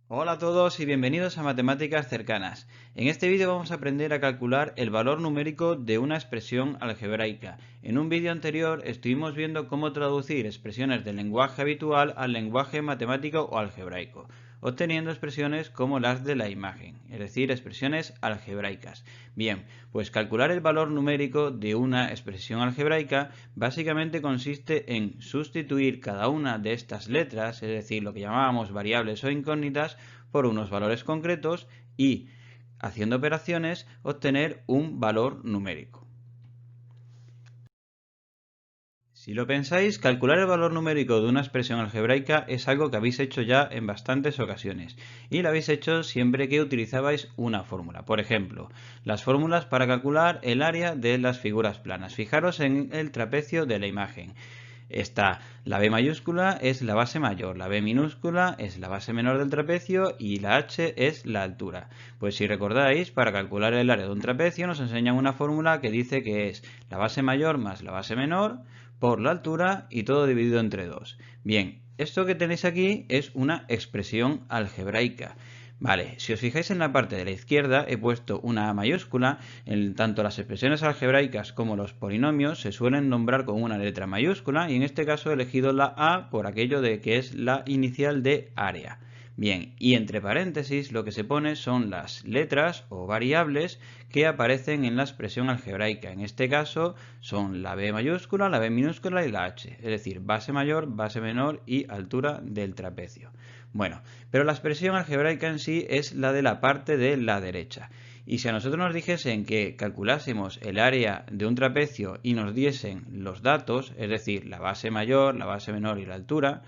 Hola a todos y bienvenidos a Matemáticas Cercanas. En este vídeo vamos a aprender a calcular el valor numérico de una expresión algebraica. En un vídeo anterior estuvimos viendo cómo traducir expresiones del lenguaje habitual al lenguaje matemático o algebraico, obteniendo expresiones como las de la imagen, es decir, expresiones algebraicas. Bien, pues calcular el valor numérico de una expresión algebraica básicamente consiste en sustituir cada una de estas letras, es decir, lo que llamábamos variables o incógnitas, por unos valores concretos y, haciendo operaciones, obtener un valor numérico. Si lo pensáis, calcular el valor numérico de una expresión algebraica es algo que habéis hecho ya en bastantes ocasiones y lo habéis hecho siempre que utilizabais una fórmula. Por ejemplo, las fórmulas para calcular el área de las figuras planas. Fijaros en el trapecio de la imagen. Está la B mayúscula es la base mayor, la B minúscula es la base menor del trapecio y la H es la altura. Pues si recordáis, para calcular el área de un trapecio nos enseñan una fórmula que dice que es la base mayor más la base menor por la altura y todo dividido entre 2. Bien, esto que tenéis aquí es una expresión algebraica. Vale, si os fijáis en la parte de la izquierda he puesto una A mayúscula. Tanto las expresiones algebraicas como los polinomios se suelen nombrar con una letra mayúscula y en este caso he elegido la A por aquello de que es la inicial de área. Bien, y entre paréntesis lo que se pone son las letras o variables que aparecen en la expresión algebraica. En este caso son la B mayúscula, la B minúscula y la H, es decir, base mayor, base menor y altura del trapecio. Bueno, pero la expresión algebraica en sí es la de la parte de la derecha. Y si a nosotros nos dijesen que calculásemos el área de un trapecio y nos diesen los datos, es decir, la base mayor, la base menor y la altura,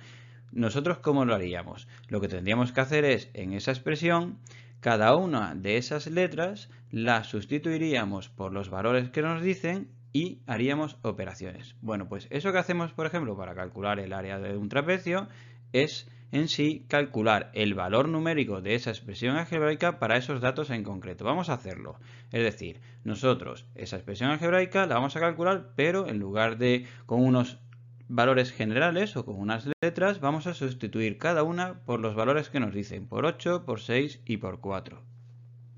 nosotros ¿cómo lo haríamos? Lo que tendríamos que hacer es, en esa expresión, cada una de esas letras las sustituiríamos por los valores que nos dicen y haríamos operaciones. Bueno, pues eso que hacemos, por ejemplo, para calcular el área de un trapecio es en sí calcular el valor numérico de esa expresión algebraica para esos datos en concreto. Vamos a hacerlo. Es decir, nosotros esa expresión algebraica la vamos a calcular, pero en lugar de con unos valores generales o con unas letras, vamos a sustituir cada una por los valores que nos dicen, por 8, por 6 y por 4.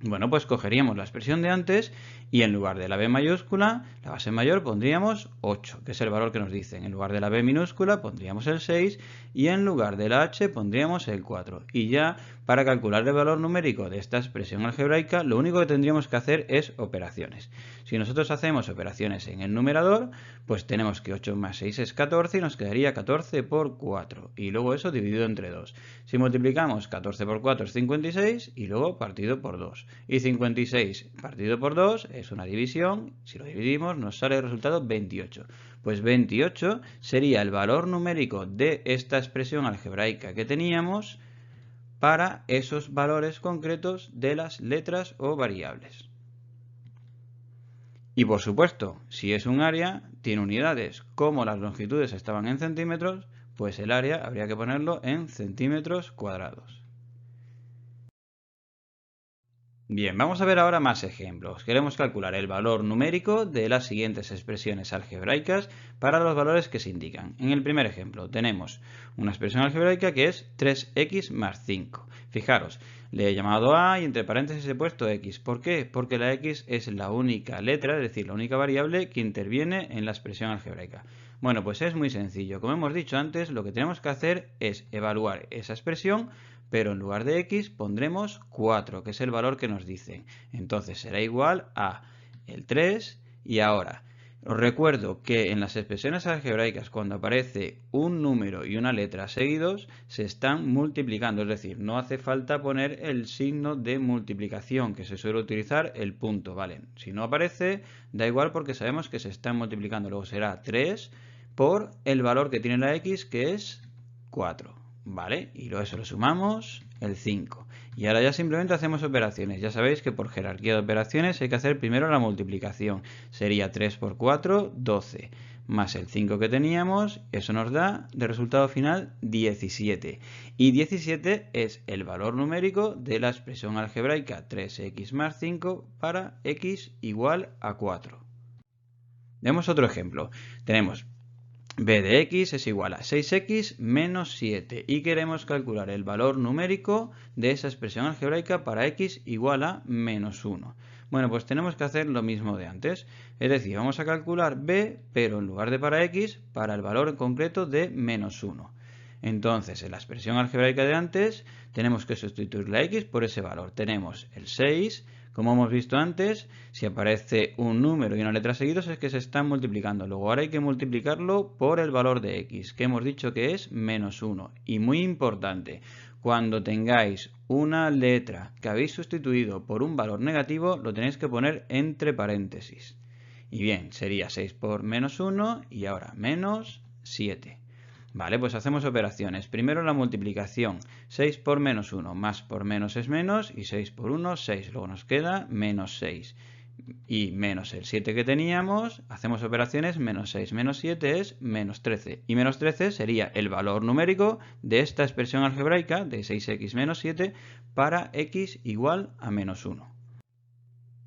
Bueno, pues cogeríamos la expresión de antes y en lugar de la B mayúscula, la base mayor, pondríamos 8, que es el valor que nos dicen. En lugar de la B minúscula pondríamos el 6 y en lugar de la H pondríamos el 4. Y ya para calcular el valor numérico de esta expresión algebraica, lo único que tendríamos que hacer es operaciones. Si nosotros hacemos operaciones en el numerador, pues tenemos que 8 más 6 es 14 y nos quedaría 14 por 4. Y luego eso dividido entre 2. Si multiplicamos 14 por 4 es 56 y luego partido por 2. Y 56 partido por 2 es una división. Si lo dividimos nos sale el resultado 28. Pues 28 sería el valor numérico de esta expresión algebraica que teníamos para esos valores concretos de las letras o variables. Y por supuesto, si es un área, tiene unidades. Como las longitudes estaban en centímetros, pues el área habría que ponerlo en centímetros cuadrados. Bien, vamos a ver ahora más ejemplos. Queremos calcular el valor numérico de las siguientes expresiones algebraicas para los valores que se indican. En el primer ejemplo tenemos una expresión algebraica que es 3x más 5. Fijaros, le he llamado a y entre paréntesis he puesto x. ¿Por qué? Porque la x es la única letra, es decir, la única variable que interviene en la expresión algebraica. Bueno, pues es muy sencillo. Como hemos dicho antes, lo que tenemos que hacer es evaluar esa expresión, pero en lugar de x pondremos 4, que es el valor que nos dicen. Entonces será igual a el 3 y ahora os recuerdo que en las expresiones algebraicas cuando aparece un número y una letra seguidos se están multiplicando, es decir, no hace falta poner el signo de multiplicación que se suele utilizar el punto, ¿vale? Si no aparece da igual porque sabemos que se están multiplicando, luego será 3 por el valor que tiene la x que es 4. ¿Vale? Y luego eso lo sumamos, el 5. Y ahora ya simplemente hacemos operaciones. Ya sabéis que por jerarquía de operaciones hay que hacer primero la multiplicación. Sería 3 por 4, 12. Más el 5 que teníamos, eso nos da de resultado final 17. Y 17 es el valor numérico de la expresión algebraica 3x más 5 para x igual a 4. Demos otro ejemplo. Tenemos b de x es igual a 6x menos 7 y queremos calcular el valor numérico de esa expresión algebraica para x igual a menos 1. Bueno, pues tenemos que hacer lo mismo de antes, es decir, vamos a calcular b, pero en lugar de para x, para el valor en concreto de menos 1. Entonces, en la expresión algebraica de antes, tenemos que sustituir la x por ese valor. Tenemos el 6, como hemos visto antes, si aparece un número y una letra seguidos es que se están multiplicando. Luego ahora hay que multiplicarlo por el valor de x, que hemos dicho que es menos 1. Y muy importante, cuando tengáis una letra que habéis sustituido por un valor negativo, lo tenéis que poner entre paréntesis. Y bien, sería 6 por menos 1 y ahora menos 7. Vale, pues hacemos operaciones. Primero la multiplicación. 6 por menos 1. Más por menos es menos. Y 6 por 1, 6. Luego nos queda menos 6. Y menos el 7 que teníamos. Hacemos operaciones. Menos 6 menos 7 es menos 13. Y menos 13 sería el valor numérico de esta expresión algebraica de 6x menos 7 para x igual a menos 1.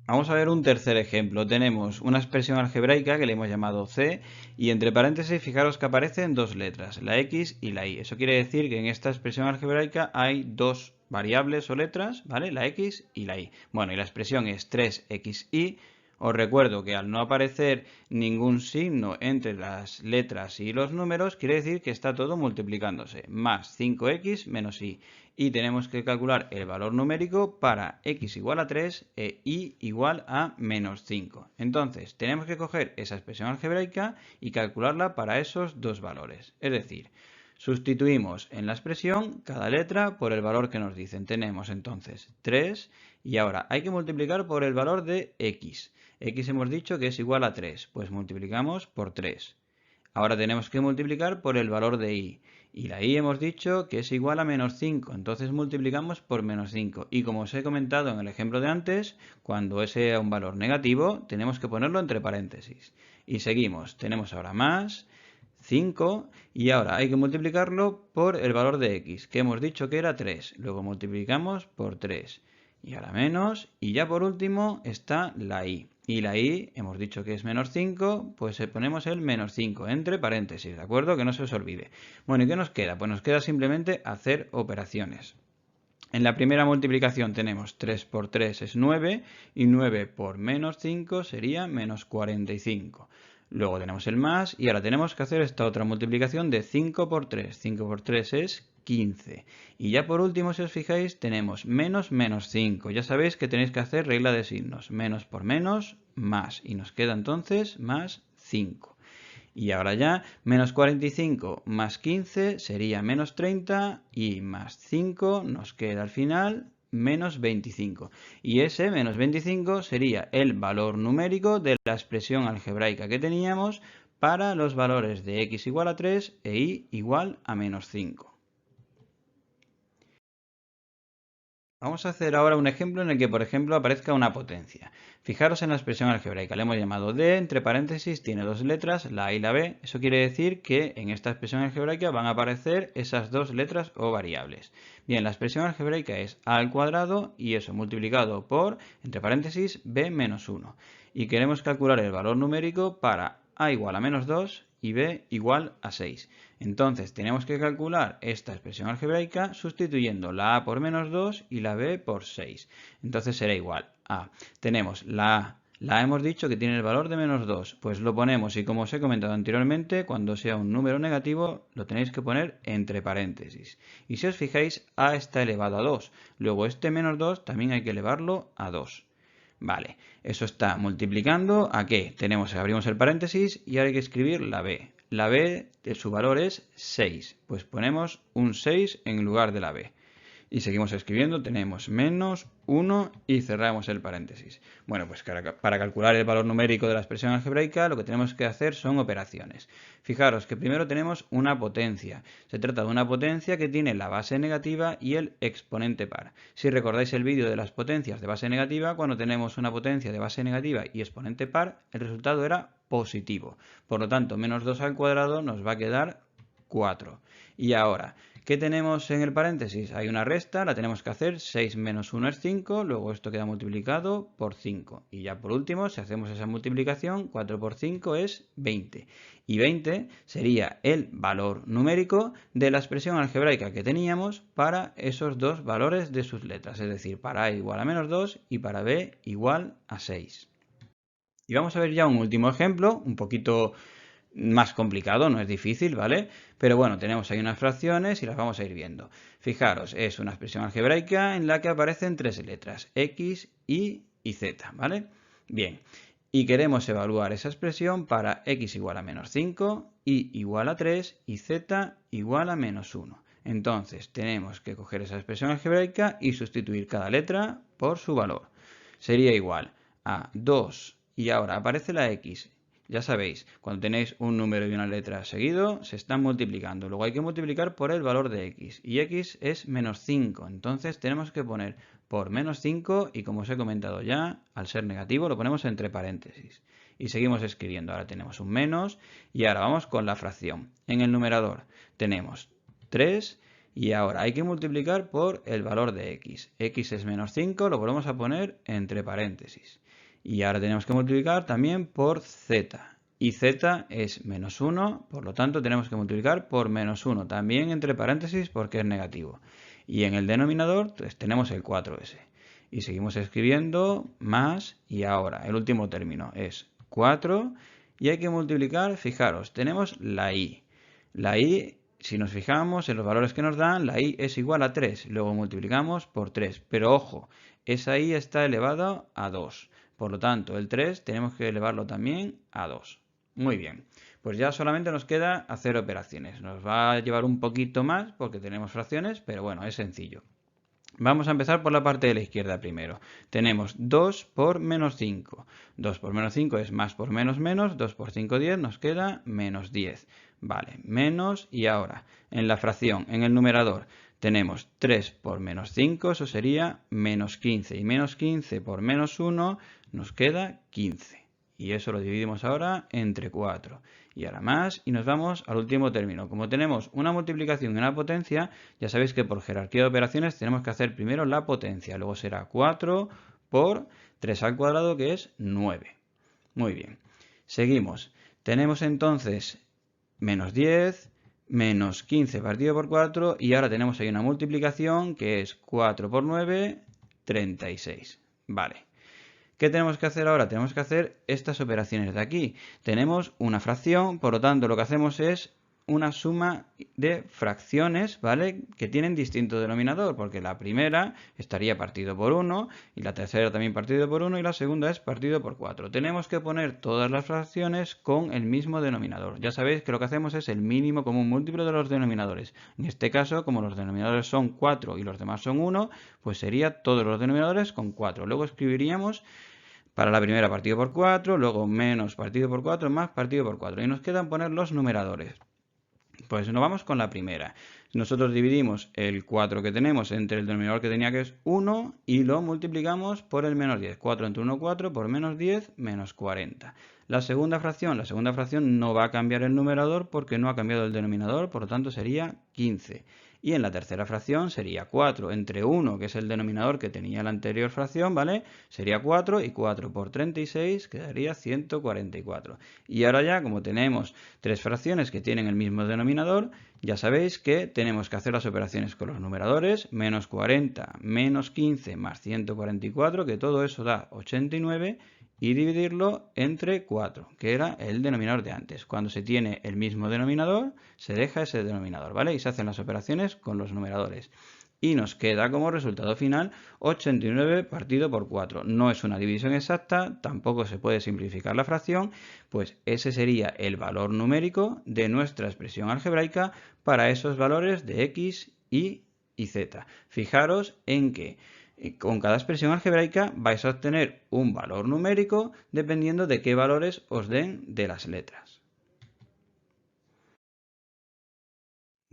Vamos a ver un tercer ejemplo. Tenemos una expresión algebraica que le hemos llamado c y entre paréntesis fijaros que aparecen dos letras, la x y la y. Eso quiere decir que en esta expresión algebraica hay dos variables o letras, ¿vale? La x y la y. Bueno, y la expresión es 3xy. Os recuerdo que al no aparecer ningún signo entre las letras y los números, quiere decir que está todo multiplicándose. Más 5x menos y. Y tenemos que calcular el valor numérico para x igual a 3 e y igual a menos 5. Entonces, tenemos que coger esa expresión algebraica y calcularla para esos dos valores. Es decir, sustituimos en la expresión cada letra por el valor que nos dicen. Tenemos entonces 3 y ahora hay que multiplicar por el valor de x. X hemos dicho que es igual a 3, pues multiplicamos por 3. Ahora tenemos que multiplicar por el valor de y. Y la y hemos dicho que es igual a menos 5, entonces multiplicamos por menos 5. Y como os he comentado en el ejemplo de antes, cuando ese sea un valor negativo, tenemos que ponerlo entre paréntesis. Y seguimos, tenemos ahora más 5 y ahora hay que multiplicarlo por el valor de x, que hemos dicho que era 3. Luego multiplicamos por 3. Y ahora menos, y ya por último está la y. Y la y hemos dicho que es menos 5, pues ponemos el menos 5 entre paréntesis, ¿de acuerdo? Que no se os olvide. Bueno, ¿y qué nos queda? Pues nos queda simplemente hacer operaciones. En la primera multiplicación tenemos 3 por 3 es 9 y 9 por menos 5 sería menos 45. Luego tenemos el más y ahora tenemos que hacer esta otra multiplicación de 5 por 3. 5 por 3 es 15. Y ya por último, si os fijáis, tenemos menos 5. Ya sabéis que tenéis que hacer regla de signos. Menos por menos, más. Y nos queda entonces más 5. Y ahora ya, menos 45 más 15 sería menos 30 y más 5 nos queda al final menos 25. Y ese menos 25 sería el valor numérico de la expresión algebraica que teníamos para los valores de x igual a 3 e y igual a menos 5. Vamos a hacer ahora un ejemplo en el que, por ejemplo, aparezca una potencia. Fijaros en la expresión algebraica, le hemos llamado d, entre paréntesis tiene dos letras, la a y la b. Eso quiere decir que en esta expresión algebraica van a aparecer esas dos letras o variables. Bien, la expresión algebraica es a al cuadrado y eso multiplicado por, entre paréntesis, b menos 1. Y queremos calcular el valor numérico para a igual a menos 2 y b igual a 6. Entonces tenemos que calcular esta expresión algebraica sustituyendo la a por menos 2 y la b por 6. Entonces será igual a, tenemos la a. La a hemos dicho que tiene el valor de menos 2, pues lo ponemos y como os he comentado anteriormente, cuando sea un número negativo lo tenéis que poner entre paréntesis. Y si os fijáis, a está elevado a 2, luego este menos 2 también hay que elevarlo a 2. Vale, eso está multiplicando a qué? Abrimos el paréntesis y ahora hay que escribir la b. La b, su valor es 6, pues ponemos un 6 en lugar de la b. Y seguimos escribiendo, tenemos menos 1 y cerramos el paréntesis. Bueno, pues para calcular el valor numérico de la expresión algebraica lo que tenemos que hacer son operaciones. Fijaros que primero tenemos una potencia. Se trata de una potencia que tiene la base negativa y el exponente par. Si recordáis el vídeo de las potencias de base negativa, cuando tenemos una potencia de base negativa y exponente par, el resultado era positivo. Por lo tanto, menos 2 al cuadrado nos va a quedar 4. Y ahora, ¿Qué tenemos en el paréntesis? Hay una resta, la tenemos que hacer, 6 menos 1 es 5, luego esto queda multiplicado por 5. Y ya por último, si hacemos esa multiplicación, 4 por 5 es 20. Y 20 sería el valor numérico de la expresión algebraica que teníamos para esos dos valores de sus letras, es decir, para a igual a menos 2 y para b igual a 6. Y vamos a ver ya un último ejemplo, un poquito más complicado, no es difícil, ¿vale? Pero bueno, tenemos ahí unas fracciones y las vamos a ir viendo. Fijaros, es una expresión algebraica en la que aparecen tres letras, x, y z, ¿vale? Bien, y queremos evaluar esa expresión para x igual a menos 5, y igual a 3 y z igual a menos 1. Entonces, tenemos que coger esa expresión algebraica y sustituir cada letra por su valor. Sería igual a 2, y ahora aparece la x. Ya sabéis, cuando tenéis un número y una letra seguido, se están multiplicando. Luego hay que multiplicar por el valor de x. Y x es menos 5. Entonces tenemos que poner por menos 5 y como os he comentado ya, al ser negativo lo ponemos entre paréntesis. Y seguimos escribiendo. Ahora tenemos un menos y ahora vamos con la fracción. En el numerador tenemos 3 y ahora hay que multiplicar por el valor de x. X es menos 5, lo volvemos a poner entre paréntesis. Y ahora tenemos que multiplicar también por z. Y z es menos 1, por lo tanto tenemos que multiplicar por menos 1, también entre paréntesis porque es negativo. Y en el denominador pues, tenemos el 4s. Y seguimos escribiendo más y ahora el último término es 4 y hay que multiplicar, fijaros, tenemos la y. La y, si nos fijamos en los valores que nos dan, la y es igual a 3. Luego multiplicamos por 3. Pero ojo, esa y está elevada a 2. Por lo tanto, el 3 tenemos que elevarlo también a 2. Muy bien, pues ya solamente nos queda hacer operaciones. Nos va a llevar un poquito más porque tenemos fracciones, pero bueno, es sencillo. Vamos a empezar por la parte de la izquierda primero. Tenemos 2 por menos 5. 2 por menos 5 es más por menos menos. 2 por 5, 10. Nos queda menos 10. Vale, menos y ahora en la fracción, en el numerador, tenemos 3 por menos 5, eso sería menos 15. Y menos 15 por menos 1 nos queda 15. Y eso lo dividimos ahora entre 4. Y ahora más y nos vamos al último término. Como tenemos una multiplicación y una potencia, ya sabéis que por jerarquía de operaciones tenemos que hacer primero la potencia. Luego será 4 por 3 al cuadrado que es 9. Muy bien. Seguimos. Tenemos entonces menos 10, menos 15 partido por 4 y ahora tenemos ahí una multiplicación que es 4 por 9, 36. Vale. ¿Qué tenemos que hacer ahora? Tenemos que hacer estas operaciones de aquí. Tenemos una fracción, por lo tanto lo que hacemos es una suma de fracciones, ¿vale? Que tienen distinto denominador, porque la primera estaría partido por 1 y la tercera también partido por 1 y la segunda es partido por 4. Tenemos que poner todas las fracciones con el mismo denominador. Ya sabéis que lo que hacemos es el mínimo común múltiplo de los denominadores. En este caso, como los denominadores son 4 y los demás son 1, pues sería todos los denominadores con 4. Luego escribiríamos para la primera partido por 4, luego menos partido por 4, más partido por 4. Y nos quedan poner los numeradores. Pues nos vamos con la primera. Nosotros dividimos el 4 que tenemos entre el denominador que tenía que es 1 y lo multiplicamos por el menos 10. 4 entre 1, 4, por menos 10, menos 40. La segunda fracción no va a cambiar el numerador porque no ha cambiado el denominador, por lo tanto sería 15. Y en la tercera fracción sería 4 entre 1, que es el denominador que tenía la anterior fracción, ¿vale? Sería 4 y 4 por 36 quedaría 144. Y ahora ya, como tenemos tres fracciones que tienen el mismo denominador, ya sabéis que tenemos que hacer las operaciones con los numeradores, menos 40, menos 15 más 144, que todo eso da 89, y dividirlo entre 4, que era el denominador de antes. Cuando se tiene el mismo denominador, se deja ese denominador, ¿vale? Y se hacen las operaciones con los numeradores. Y nos queda como resultado final 89 partido por 4. No es una división exacta, tampoco se puede simplificar la fracción, pues ese sería el valor numérico de nuestra expresión algebraica para esos valores de x, y z. Fijaros en que con cada expresión algebraica vais a obtener un valor numérico dependiendo de qué valores os den de las letras.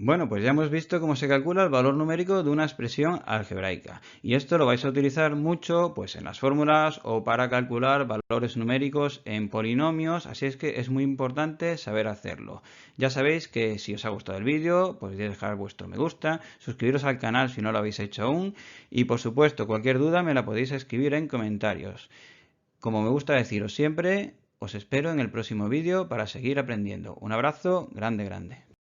Bueno, pues ya hemos visto cómo se calcula el valor numérico de una expresión algebraica. Y esto lo vais a utilizar mucho pues en las fórmulas o para calcular valores numéricos en polinomios, así es que es muy importante saber hacerlo. Ya sabéis que si os ha gustado el vídeo, podéis dejar vuestro me gusta, suscribiros al canal si no lo habéis hecho aún y por supuesto cualquier duda me la podéis escribir en comentarios. Como me gusta deciros siempre, os espero en el próximo vídeo para seguir aprendiendo. Un abrazo grande, grande.